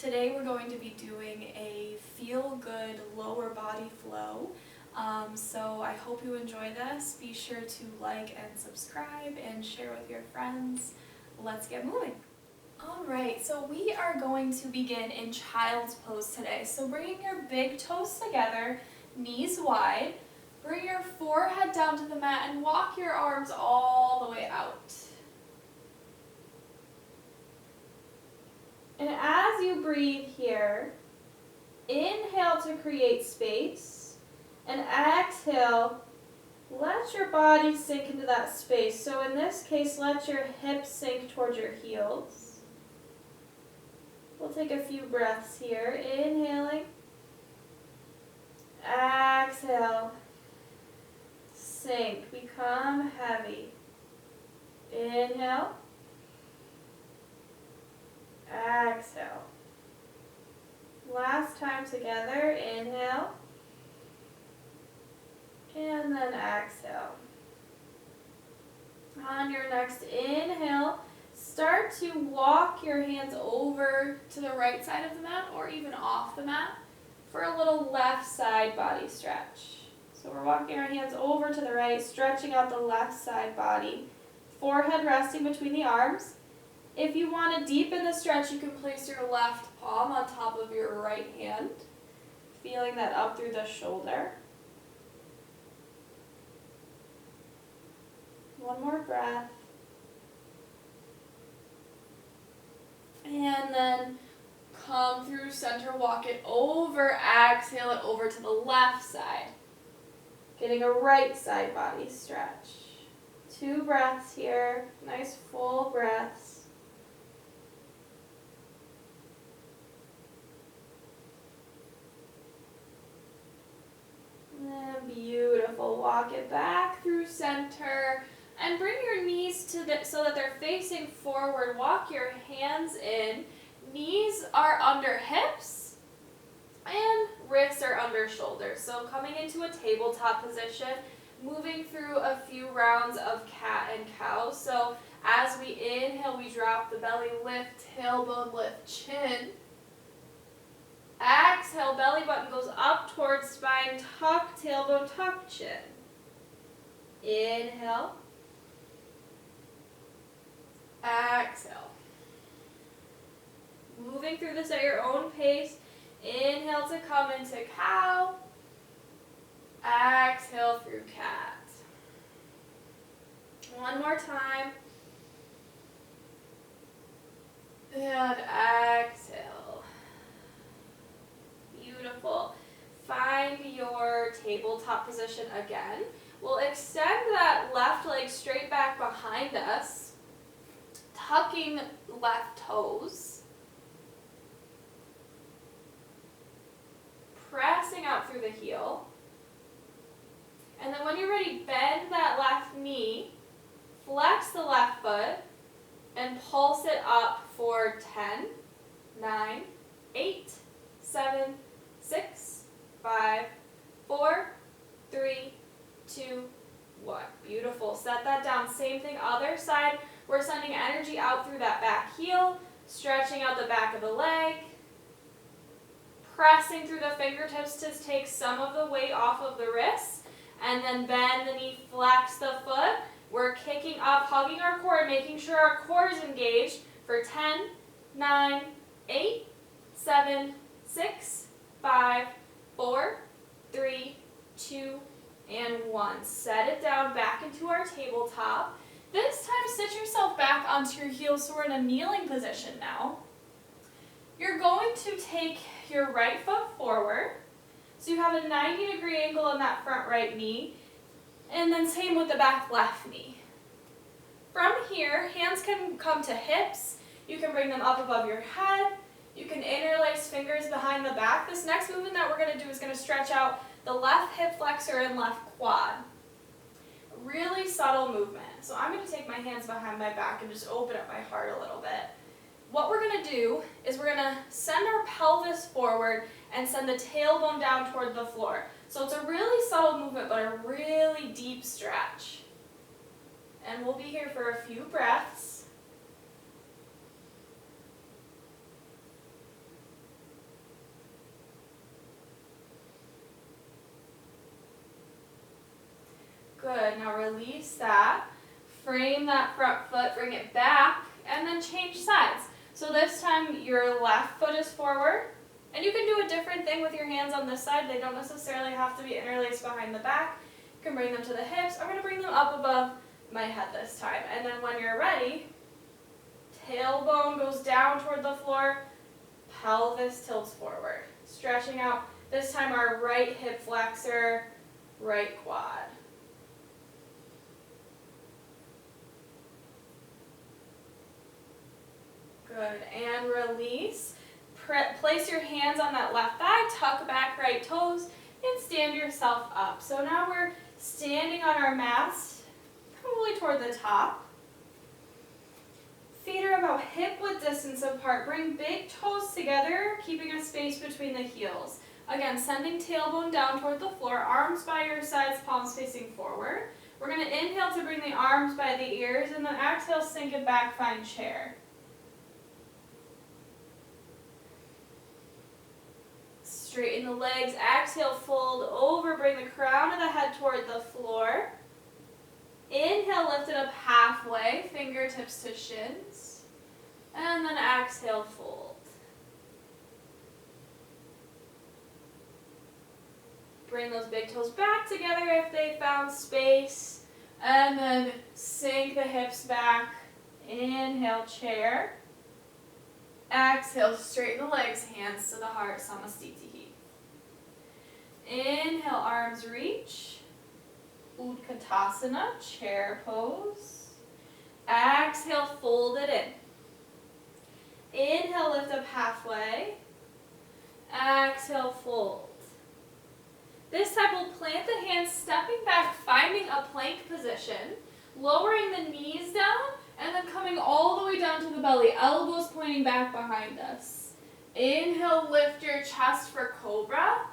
Today we're going to be doing a feel-good lower body flow. So I hope you enjoy this. Be sure to like and subscribe and share with your friends. Let's get moving. Alright, so we are going to begin in child's pose today. So bringing your big toes together, knees wide, bring your forehead down to the mat and walk your arms all the way out. And as you breathe here, inhale to create space, and exhale, let your body sink into that space. So in this case, let your hips sink towards your heels. We'll take a few breaths here. Inhaling, exhale, sink, become heavy. Inhale, exhale. Last time together, inhale, and then exhale. On your next inhale, start to walk your hands over to the right side of the mat or even off the mat for a little left side body stretch. So we're walking our hands over to the right, stretching out the left side body. Forehead resting between the arms. If you want to deepen the stretch, you can place your left palm on top of your right hand, feeling that up through the shoulder. One more breath. And then come through center, walk it over, exhale it over to the left side. Getting a right side body stretch. 2 breaths here, nice full breaths. And beautiful, walk it back through center. And bring your knees so that they're facing forward. Walk your hands in. Knees are under hips and wrists are under shoulders. So coming into a tabletop position, moving through a few rounds of cat and cow. So as we inhale, we drop the belly, lift, tailbone, lift, chin. Exhale, belly button goes up towards spine, tuck, tailbone, tuck, chin. Inhale. Exhale. Moving through this at your own pace. Inhale to come into cow. Exhale through cat. One more time. And exhale. Beautiful. Find your tabletop position again. We'll extend that left leg straight back behind us. Tucking left toes, pressing out through the heel, and then when you're ready, bend that left knee, flex the left foot, and pulse it up for 10, 9, 8, 7, 6, 5, 4, 3, 2, 1. Beautiful. Set that down. Same thing, other side. We're sending energy out through that back heel, stretching out the back of the leg, pressing through the fingertips to take some of the weight off of the wrists, and then bend the knee, flex the foot. We're kicking up, hugging our core, making sure our core is engaged for 10, 9, 8, 7, 6, 5, 4, 3, 2, and 1. Set it down back into our tabletop. This time, sit yourself back onto your heels, so we're in a kneeling position now. You're going to take your right foot forward, so you have a 90-degree angle in that front right knee, and then same with the back left knee. From here, hands can come to hips. You can bring them up above your head. You can interlace fingers behind the back. This next movement that we're going to do is going to stretch out the left hip flexor and left quad. Really subtle movement. So I'm going to take my hands behind my back and just open up my heart a little bit. What we're going to do is we're going to send our pelvis forward and send the tailbone down toward the floor. So it's a really subtle movement, but a really deep stretch. And we'll be here for a few breaths. release that. Frame that front foot, bring it back, and then change sides. So this time your left foot is forward, and you can do a different thing with your hands on this side. They don't necessarily have to be interlaced behind the back. You can bring them to the hips. I'm going to bring them up above my head this time. And then when you're ready, tailbone goes down toward the floor, pelvis tilts forward. Stretching out, this time our right hip flexor, right quad. Good, and release. Place your hands on that left thigh, tuck back right toes, and stand yourself up. So now we're standing on our mats, probably toward the top. Feet are about hip-width distance apart. Bring big toes together, keeping a space between the heels. Again, sending tailbone down toward the floor, arms by your sides, palms facing forward. We're going to inhale to bring the arms by the ears, and then exhale, sink it back, find chair. Straighten the legs, exhale, fold over, bring the crown of the head toward the floor. Inhale, lift it up halfway, fingertips to shins. And then exhale, fold. Bring those big toes back together if they found space. And then sink the hips back. Inhale, chair. Exhale, straighten the legs, hands to the heart, Samastiti. Inhale, arms reach. Utkatasana, chair pose. Exhale, fold it in. Inhale, lift up halfway. Exhale, fold. This time we'll plant the hands, stepping back, finding a plank position, lowering the knees down, and then coming all the way down to the belly, elbows pointing back behind us. Inhale, lift your chest for cobra.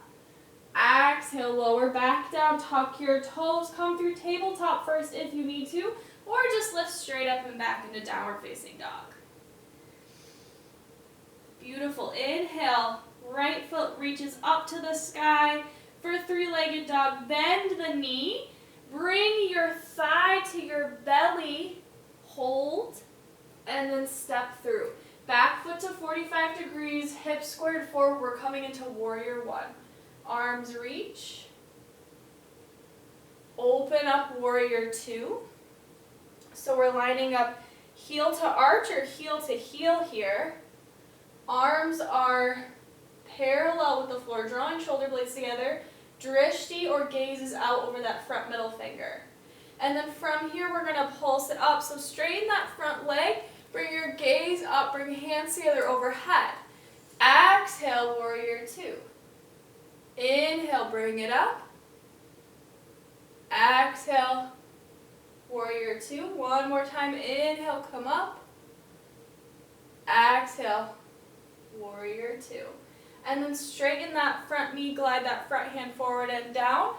Exhale, lower back down, tuck your toes, come through tabletop first if you need to, or just lift straight up and back into downward facing dog. Beautiful. Inhale, right foot reaches up to the sky for three-legged dog. Bend the knee, bring your thigh to your belly, hold, and then step through. Back foot to 45 degrees, hips squared forward. We're coming into warrior one. Arms reach. Open up warrior two. So we're lining up heel to arch or heel to heel here. Arms are parallel with the floor, drawing shoulder blades together. Drishti or gaze is out over that front middle finger. And then from here we're going to pulse it up. So straighten that front leg, bring your gaze up, bring hands together overhead. Exhale, warrior two. Inhale, bring it up. Exhale, warrior two. One more time, inhale, come up. Exhale, warrior two. And then straighten that front knee, glide that front hand forward and down.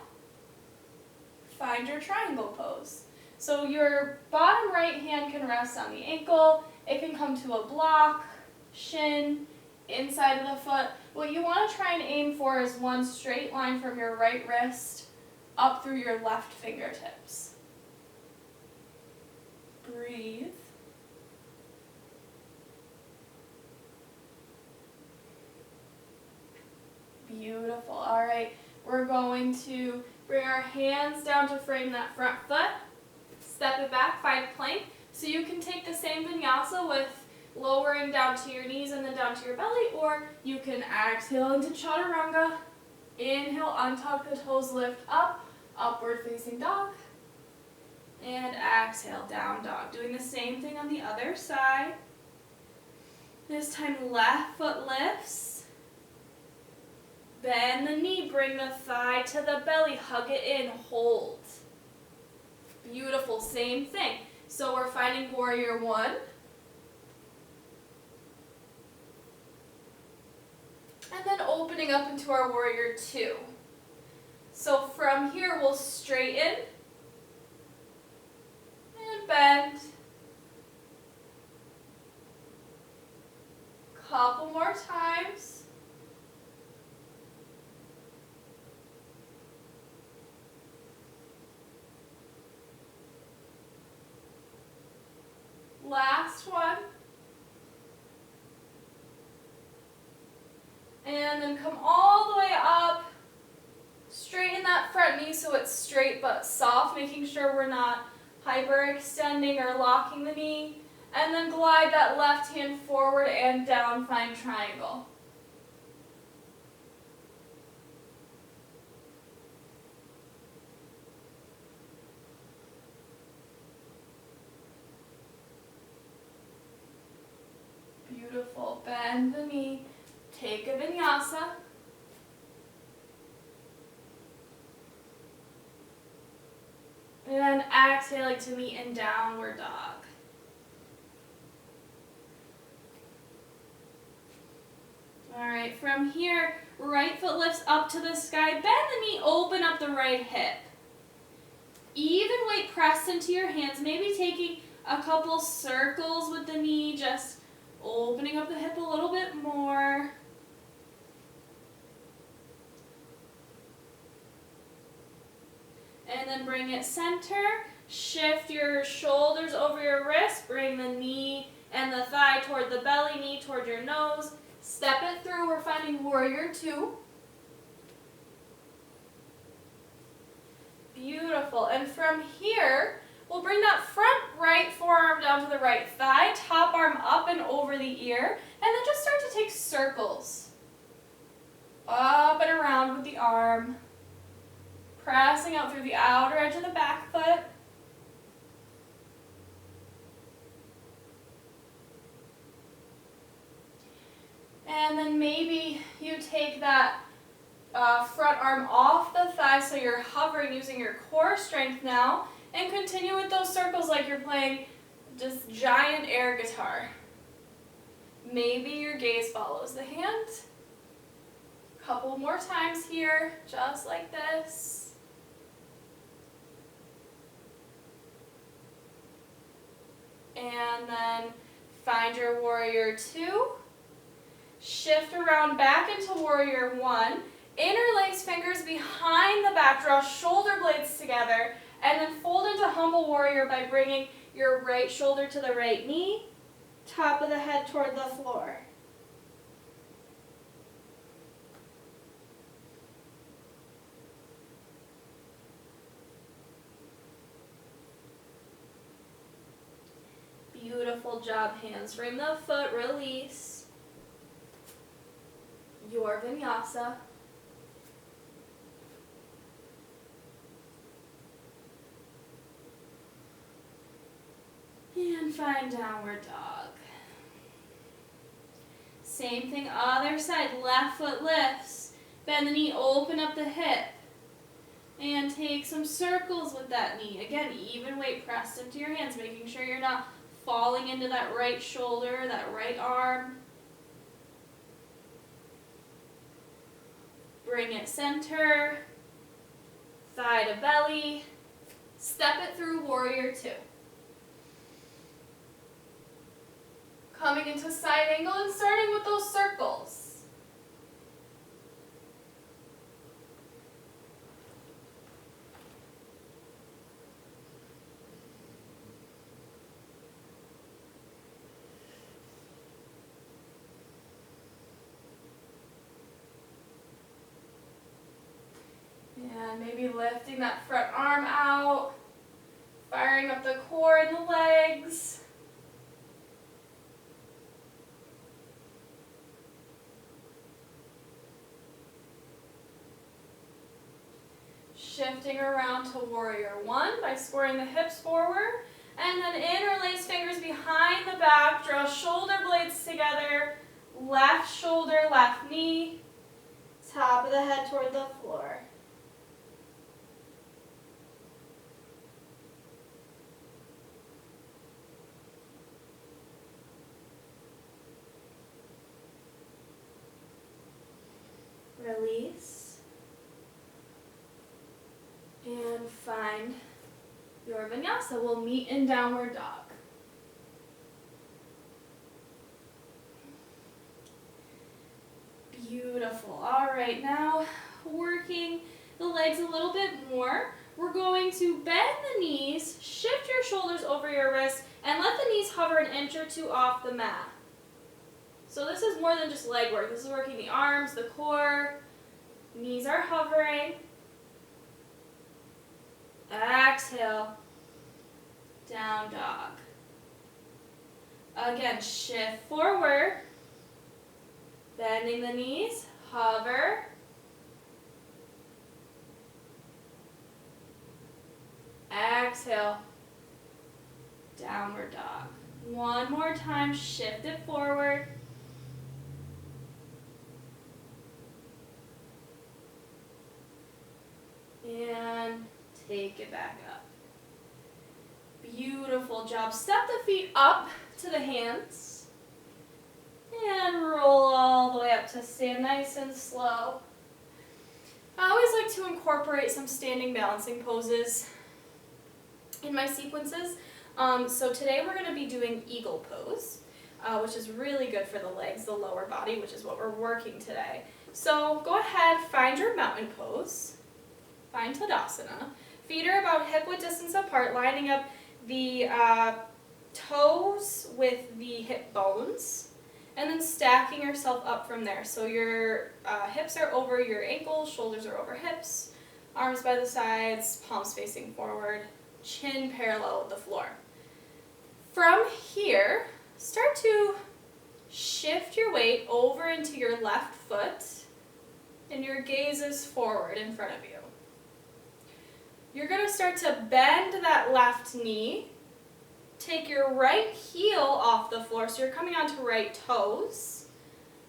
Find your triangle pose. So your bottom right hand can rest on the ankle. It can come to a block, shin, inside of the foot. What you want to try and aim for is one straight line from your right wrist up through your left fingertips. Breathe. Beautiful. All right, we're going to bring our hands down to frame that front foot. Step it back, find plank. So you can take the same vinyasa with lowering down to your knees and then down to your belly, or you can exhale into chaturanga. Inhale, untuck the toes, lift up, upward facing dog. And exhale, down dog. Doing the same thing on the other side. This time left foot lifts. Bend the knee, bring the thigh to the belly, hug it in, hold. Beautiful, same thing. So we're finding warrior one. And then opening up into our warrior two. So from here we'll straighten and bend. Couple more times. And then come all the way up. Straighten that front knee so it's straight but soft, making sure we're not hyperextending or locking the knee. And then glide that left hand forward and down, find triangle. Beautiful. Bend the knee. Take a vinyasa. And then exhaling to meet in downward dog. All right, from here, right foot lifts up to the sky. Bend the knee, open up the right hip. Even weight pressed into your hands, maybe taking a couple circles with the knee, just opening up the hip a little bit more. And then bring it center. Shift your shoulders over your wrist. Bring the knee and the thigh toward the belly, knee toward your nose. Step it through. We're finding warrior two. Beautiful. And from here, we'll bring that front right forearm down to the right thigh, top arm up and over the ear, and then just start to take circles. Up and around with the arm. Pressing out through the outer edge of the back foot. And then maybe you take that front arm off the thigh so you're hovering using your core strength now, and continue with those circles like you're playing just giant air guitar. Maybe your gaze follows the hand. Couple more times here, just like this. And then find your warrior two. Shift around back into warrior one. Interlace fingers behind the back, draw shoulder blades together, and then fold into humble warrior by bringing your right shoulder to the right knee, top of the head toward the floor. Beautiful job, hands frame the foot, release. Your vinyasa. And find downward dog. Same thing, other side, left foot lifts. Bend the knee, open up the hip. And take some circles with that knee. Again, even weight pressed into your hands, making sure you're not falling into that right shoulder, that right arm. Bring it center, thigh to belly. Step it through warrior two. Coming into side angle and starting with those circles. And maybe lifting that front arm out, firing up the core and the legs. Shifting around to warrior one by squaring the hips forward. And then interlace fingers behind the back, draw shoulder blades together, left shoulder, left knee, top of the head toward the floor. Release. And find your vinyasa. We'll meet in downward dog. Beautiful. All right, now working the legs a little bit more. We're going to bend the knees, shift your shoulders over your wrists, and let the knees hover an inch or two off the mat. So this is more than just leg work. This is working the arms, the core, knees are hovering. Exhale, down dog. Again, shift forward, bending the knees, hover. Exhale, downward dog. One more time, shift it forward. And take it back up. Beautiful job. Step the feet up to the hands. And roll all the way up to stand nice and slow. I always like to incorporate some standing balancing poses in my sequences. So today we're going to be doing eagle pose, which is really good for the legs, the lower body, which is what we're working today. So go ahead, find your mountain pose. Find Tadasana. Feet are about hip-width distance apart, lining up the toes with the hip bones, and then stacking yourself up from there. So your hips are over your ankles, shoulders are over hips, arms by the sides, palms facing forward, chin parallel with the floor. From here, start to shift your weight over into your left foot, and your gaze is forward in front of you. You're going to start to bend that left knee, take your right heel off the floor, so you're coming onto right toes,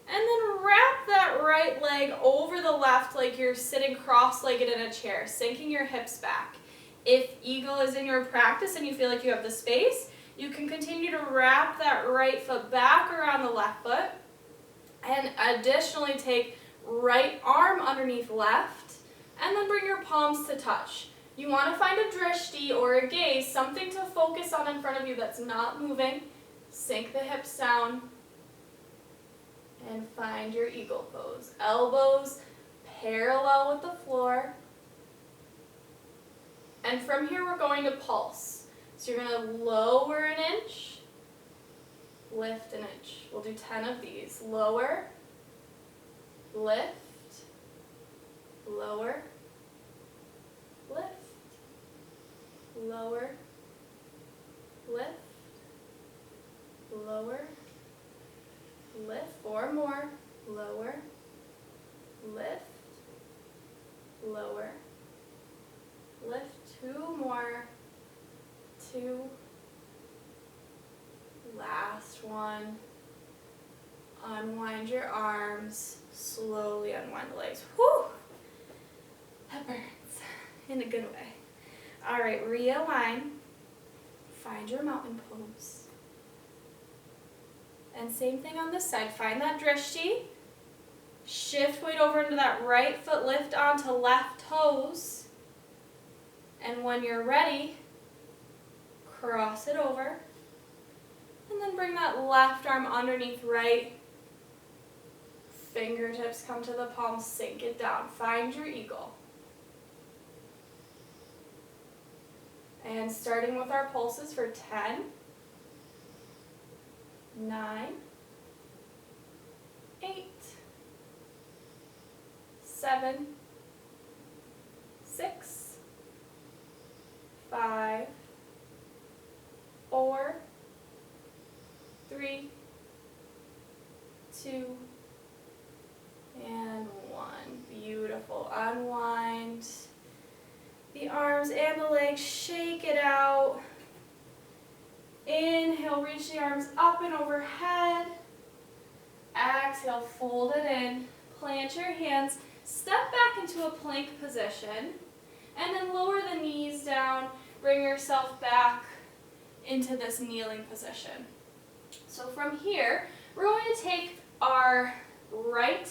and then wrap that right leg over the left like you're sitting cross-legged in a chair, sinking your hips back. If eagle is in your practice and you feel like you have the space, you can continue to wrap that right foot back around the left foot, and additionally take right arm underneath left, and then bring your palms to touch. You want to find a drishti or a gaze, something to focus on in front of you that's not moving. Sink the hips down and find your eagle pose. Elbows parallel with the floor. And from here we're going to pulse. So you're going to lower an inch, lift an inch. We'll do 10 of these. Lower, lift, lower, lift. Lower, lift, lower, lift. 4 more. Lower, lift, lower, lift. 2 more. 2. Last one. Unwind your arms. Slowly unwind the legs. Whew! That burns in a good way. All right, realign, find your mountain pose. And same thing on this side, find that drishti, shift weight over into that right foot, lift onto left toes, and when you're ready, cross it over, and then bring that left arm underneath right, fingertips come to the palms, sink it down, find your eagle. And starting with our pulses for 10, 9, 8, 7, 6, 5, 4, 3, 2, and 1. Beautiful. Unwind the arms and the legs, shake it out. Inhale, reach the arms up and overhead. Exhale, fold it in. Plant your hands, step back into a plank position, and then lower the knees down. Bring yourself back into this kneeling position. So from here, we're going to take our right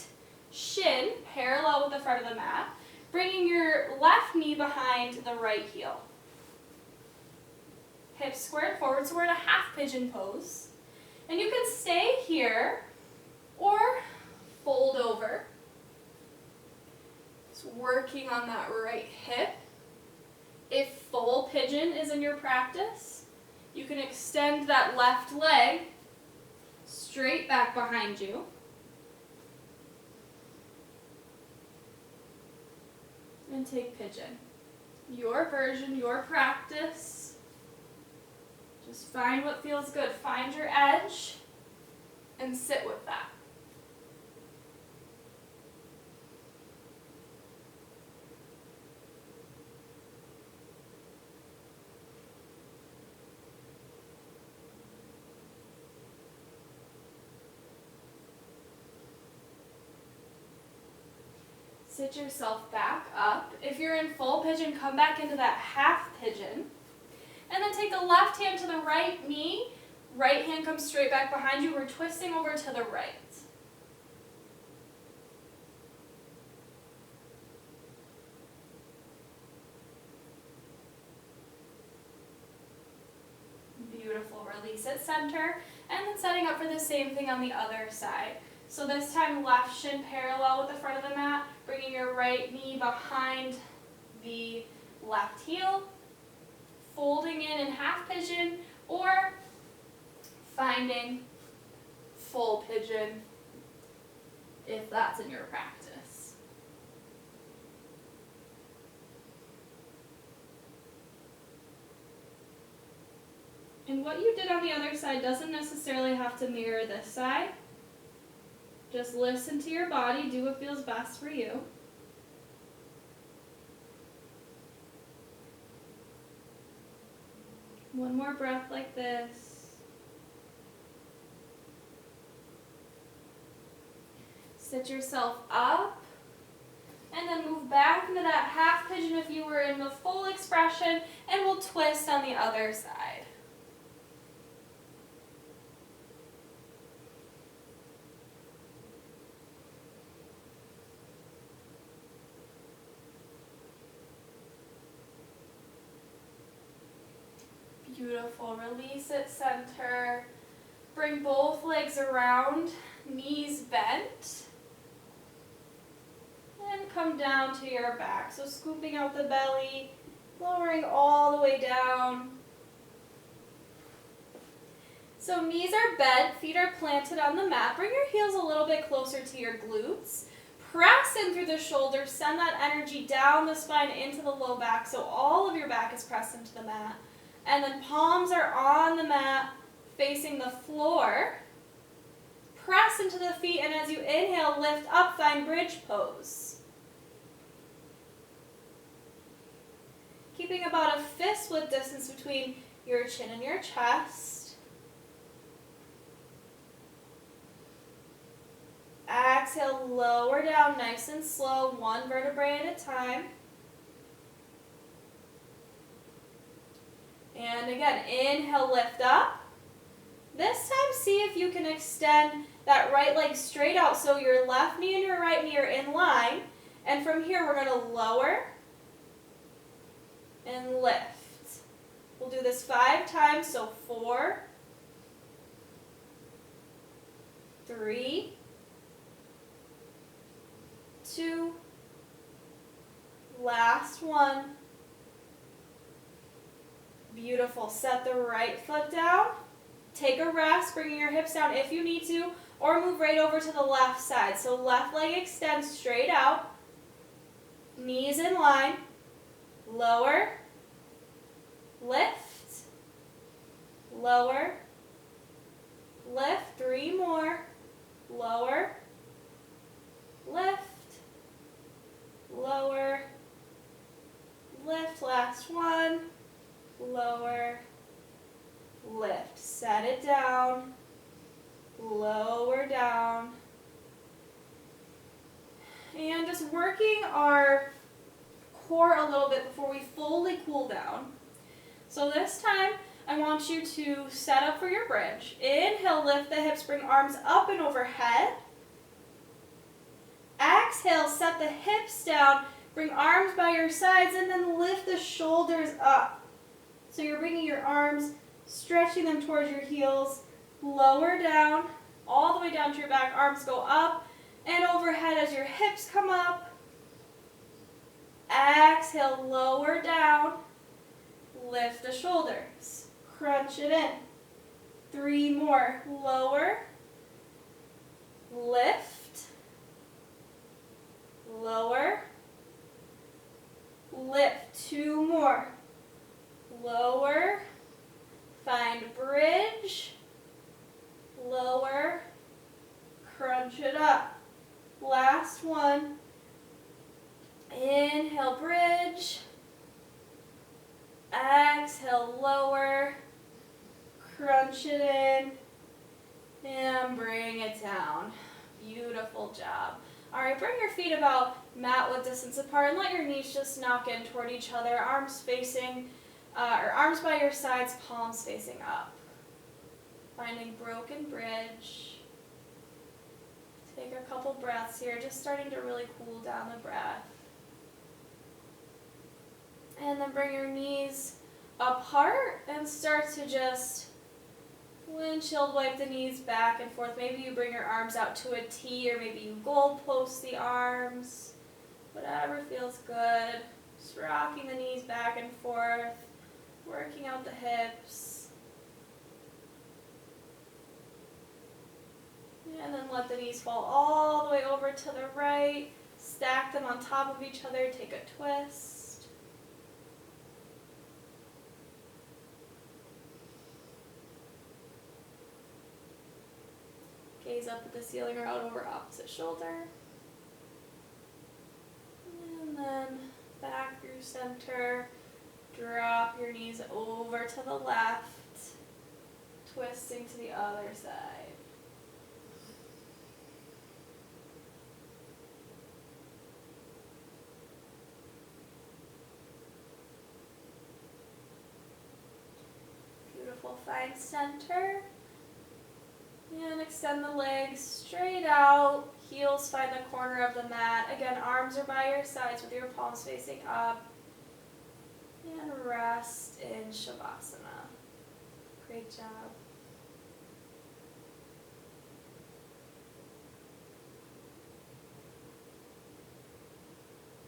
shin parallel with the front of the mat, bringing your left knee behind the right heel. Hips squared forward, so we're in a half pigeon pose. And you can stay here or fold over. Just working on that right hip. If full pigeon is in your practice, you can extend that left leg, straight back behind you. And take pigeon. Your version, your practice. Just find what feels good. Find your edge and sit with that. Sit yourself back up. If you're in full pigeon, come back into that half pigeon. And then take the left hand to the right knee. Right hand comes straight back behind you. We're twisting over to the right. Beautiful. Release at center. And then setting up for the same thing on the other side. So this time left shin parallel with the front of the mat, bringing your right knee behind the left heel, folding in half pigeon, or finding full pigeon if that's in your practice. And what you did on the other side doesn't necessarily have to mirror this side. Just listen to your body, do what feels best for you. One more breath like this. Sit yourself up, and then move back into that half pigeon if you were in the full expression, and we'll twist on the other side. Beautiful. Release at center. Bring both legs around, knees bent. And come down to your back. So scooping out the belly, lowering all the way down. So knees are bent, feet are planted on the mat. Bring your heels a little bit closer to your glutes. Press in through the shoulders. Send that energy down the spine into the low back so all of your back is pressed into the mat. And then palms are on the mat, facing the floor. Press into the feet, and as you inhale, lift up, find bridge pose. Keeping about a fist width distance between your chin and your chest. Exhale, lower down nice and slow, one vertebrae at a time. And again, inhale, lift up. This time, see if you can extend that right leg straight out so your left knee and your right knee are in line. And from here, we're going to lower and lift. We'll do this 5 times, so 4, 3, 2, last one. Beautiful. Set the right foot down. Take a rest, bringing your hips down if you need to, or move right over to the left side. So left leg extends straight out. Knees in line. Lower. Lift. Lower. Lift. 3 more. Lower. Lift. Lower. Lift. Last one. Lower, lift, set it down, lower down, and just working our core a little bit before we fully cool down. So this time, I want you to set up for your bridge. Inhale, lift the hips, bring arms up and overhead. Exhale, set the hips down, bring arms by your sides, and then lift the shoulders up. So you're bringing your arms, stretching them towards your heels, lower down, all the way down to your back. Arms go up and overhead as your hips come up. Exhale, lower down, lift the shoulders, crunch it in. 3 more, lower, lift, lower, lift, 2 more, lower, find bridge, lower, crunch it up, last one, inhale, bridge, exhale, lower, crunch it in, and bring it down. Beautiful job. All right, bring your feet about mat width distance apart and let your knees just knock in toward each other, arms facing, or arms by your sides, palms facing up. Finding broken bridge. Take a couple breaths here, just starting to really cool down the breath. And then bring your knees apart and start to just windshield wipe the knees back and forth. Maybe you bring your arms out to a T, or maybe you goalpost the arms. Whatever feels good. Just rocking the knees back and forth, working out the hips. And then let the knees fall all the way over to the right. Stack them on top of each other. Take a twist. Gaze up at the ceiling or out over opposite shoulder. And then back through center. Drop your knees over to the left. Twisting to the other side. Beautiful. Find center. And extend the legs straight out. Heels find the corner of the mat. Again, arms are by your sides with your palms facing up. And rest in Shavasana. Great job.